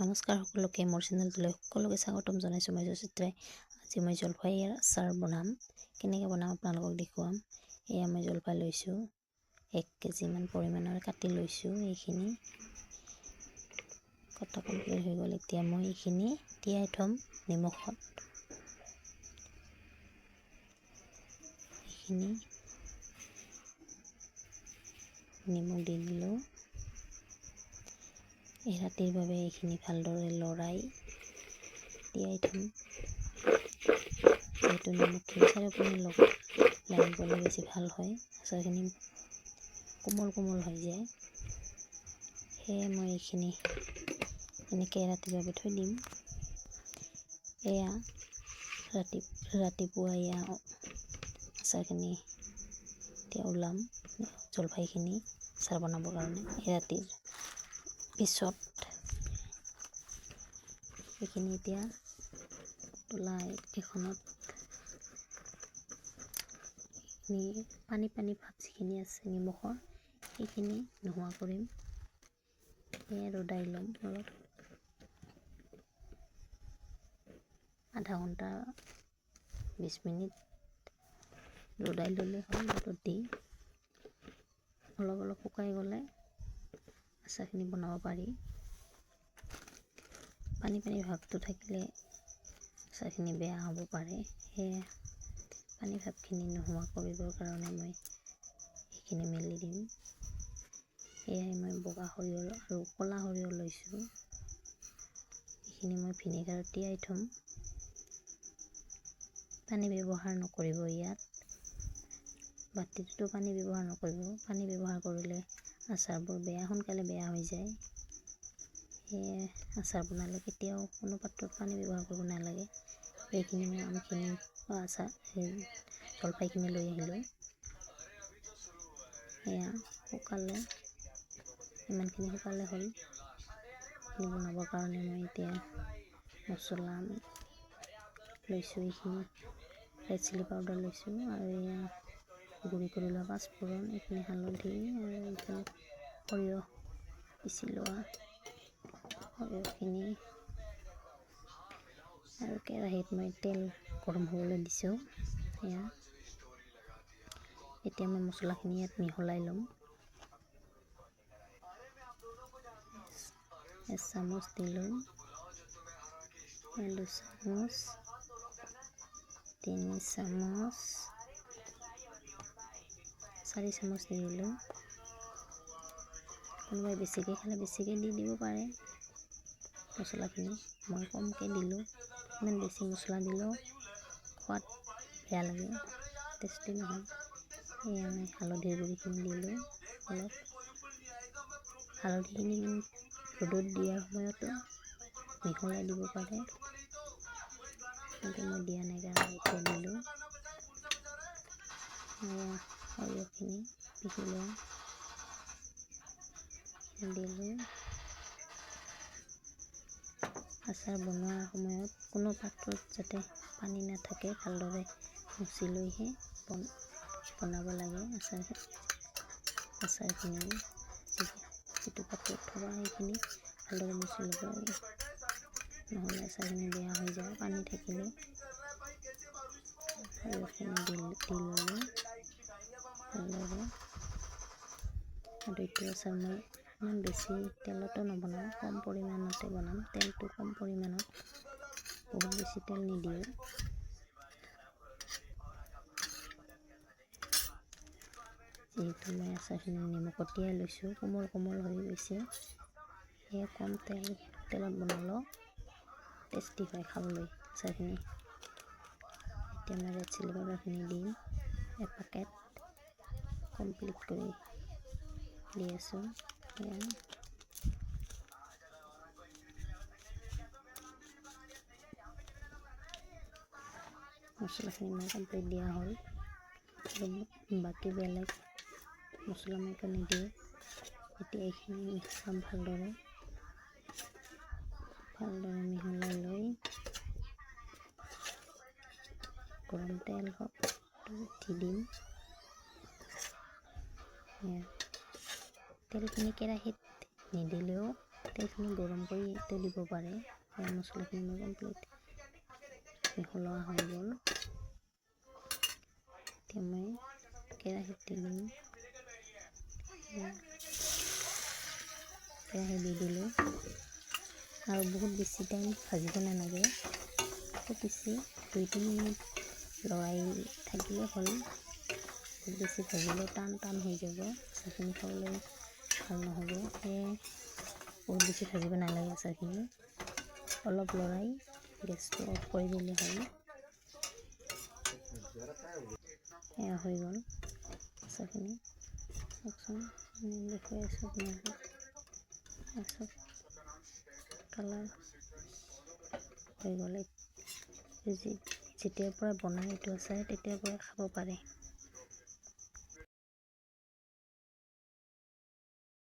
নমস্কাৰ সকলোকে মোৰ চেনেলটোলৈ সকলোকে স্বাগতম জনাইছোঁ। মই সুচিত্ৰাই। আজি মই জলফাইৰ আচাৰ বনাম। কেনেকৈ বনাম আপোনালোকক দেখুৱাম। এয়া মই জলফাই লৈছোঁ, 1 কেজিমান পৰিমাণৰ কাটি লৈছোঁ। এইখিনি কটা কমপ্লিট হৈ গ'ল। এতিয়া মই এইখিনি তিয়াই থ'ম নিমখত। এইখিনি নিমখ দি দিলোঁ। এই ৰাতিৰ বাবে এইখিনি ভালদৰে লৰাই তিয়াই থ'ম। যিহেতু নিমখখিনি চাৰিওপিনে লগত লাগি গ'লে বেছি ভাল হয়, আচাৰখিনি কোমল কোমল হৈ যায়। সেয়ে মই এইখিনি এনেকৈ ৰাতিৰ বাবে থৈ দিম। এয়া ৰাতিপুৱা এয়া আচাৰখিনি এতিয়া ওলাম, জলফাইখিনি আচাৰ বনাবৰ কাৰণে। ৰাতিৰ পিছত এইখিনি এতিয়া ওলাই এখনত পানী ভাৱ যিখিনি আছে নিমখৰ, সেইখিনি নোহোৱা কৰিম। সেয়ে ৰ'দাই ল'ম অলপ, আধা ঘণ্টা 20 মিনিট ৰ'দাই ল'লে হ'ল। ৰ'দত দি অলপ শুকাই গ'লে আচাৰখিনি বনাব পাৰি। পানী ভাৱটো থাকিলে আচাৰখিনি বেয়া হ'ব পাৰে। সেয়ে পানী ভাৱখিনি নোহোৱা কৰিবৰ কাৰণে মই এইখিনি মেলি দিম। সেয়াই মই বগা সৰিয়হ আৰু ক'লা সৰিয়হ লৈছোঁ। এইখিনি মই ভিনেগাৰত তিয়াই থ'ম। পানী ব্যৱহাৰ নকৰিব ইয়াত, বাতিটোতো পানী ব্যৱহাৰ নকৰিব। পানী ব্যৱহাৰ কৰিলে আচাৰবোৰ সোনকালে বেয়া হৈ যায়। সেয়ে আচাৰ বনালে কেতিয়াও কোনো পাত্ৰত পানী ব্যৱহাৰ কৰিব নালাগে। এইখিনি মই আমখিনি জলফাইখিনি লৈ আহিলোঁ। এয়া শুকালে, ইমানখিনি শুকালে হ'ল। এইখিনি বনাবৰ কাৰণে মই এতিয়া মছলা লৈছোঁ। এইখিনি ৰেড চিলি পাউডাৰ লৈছোঁ, আৰু এয়া গুড়ি কৰি লোৱা পাঁচফোৰণ, এইখিনি হালধি, আৰু এইখিনি সৰিয়হ পিচি লোৱা সৰিয়হখিনি। আৰু কেৰাহীত মই তেল গৰম হ'বলৈ দিছোঁ। এয়া এতিয়া মই মছলাখিনি ইয়াত মিহলাই ল'ম। 1 চামুচ দিলোঁ, 2 চামুচ, 3 চামুচ, 4 চামুচ দি দিলোঁ। কোনোবাই বেছিকৈ খালে বেছিকৈ দি দিব পাৰে মছলাখিনি। মই কমকৈ দিলোঁ। ইমান বেছি মছলা দিলেও সোৱাদ বেয়া লাগে, টেষ্টি নহয়। সেয়ে মই হালধিৰ গুড়িখিনি দিলোঁ অলপ। হালধিখিনি ৰ'দত দিয়াৰ সময়তো মিহলাই দিব পাৰে, কিন্তু মই দিয়া নাই কাৰণে এতিয়া দিলোঁ। সৰিয়হখিনি পিচি লোৱা দিলোঁ। আচাৰ বনোৱাৰ সময়ত কোনো পাত্ৰত যাতে পানী নাথাকে, ভালদৰে মুচি লৈহে বনাব লাগে। আচাৰখিনি যিটো পাত্ৰত থবা সেইখিনি ভালদৰে মুচি ল'ব লাগে, নহ'লে আচাৰখিনি বেয়া হৈ যায় পানী থাকিলে। সৰিয়হখিনি দি ল'লোঁ ভালদৰে। আৰু এইটো আচাৰ মই ইমান বেছি তেলতো নবনাওঁ, কম পৰিমাণতে বনাম। তেলটো কম পৰিমাণত, বহুত বেছি তেল নিদিওঁ। যিহেতু মই আচাৰখিনি নিমখত তিয়াই লৈছোঁ, কোমল কোমল হৈ গৈছে, সেয়ে কম তেলত বনালেও টেষ্টি হয় খাবলৈ আচাৰখিনি। এতিয়া মই ৰেড চিলি পাউডাৰখিনি দিম, 1 পেকেট কমপ্লিট কৰি দি আছোঁ। মছলাখিনি মই কমপ্লিট দিয়া হ'ল, আৰু বাকী বেলেগ মছলা মই একো নিদিওঁ। এতিয়া এইখিনি মিহলাম ভালদৰে মিহলাই লৈ গৰম তেল দি দিম। তেলখিনি কেৰাহীত নিদিলেও এইখিনি গৰম কৰি এইটো দিব পাৰে। মছলাখিনি মই কমপ্লিট মিহলোৱা হৈ গ'ল। এতিয়া মই কেৰাহীত দিলোঁ, কেৰাহী দি দিলোঁ আৰু বহুত বেছি টাইম ভাজিব নালাগে, খুব বেছি 2-3 মিনিট লৰাই থাকিলে হ'ল। খুব বেছি ভাজিলে টান হৈ যাব, আচাৰখিনি খাবলৈ ভাল নহ'ব। সেয়ে বহুত বেছি ভাজিব নালাগে আচাৰখিনি, অলপ লৰাই গেছটো অফ কৰি দিলে হ'ল। এয়া হৈ গ'ল আচাৰখিনি। চাওকচোন, দেখুৱাই আছোঁ আপোনালোকক। তাৰপিছত কালাৰ হৈ গ'লে যেতিয়াৰ পৰা বনাই এইটো আচাৰ তেতিয়াৰ পৰা খাব পাৰে।